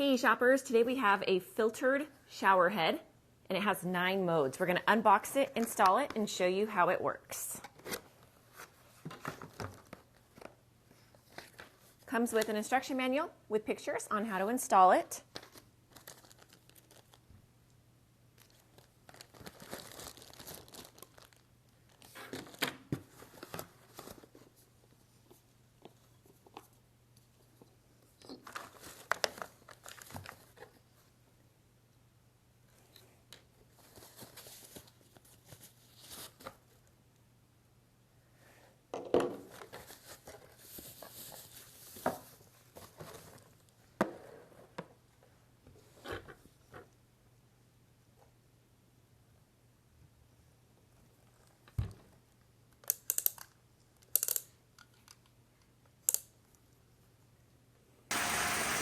Hey shoppers, today we have a filtered shower head and it has 9 modes. We're going to unbox it, install it, and show you how it works. Comes with an instruction manual with pictures on how to install it.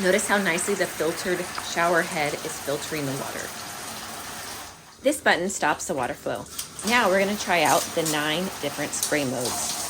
Notice how nicely the filtered shower head is filtering the water. This button stops the water flow. Now we're going to try out the 9 different spray modes.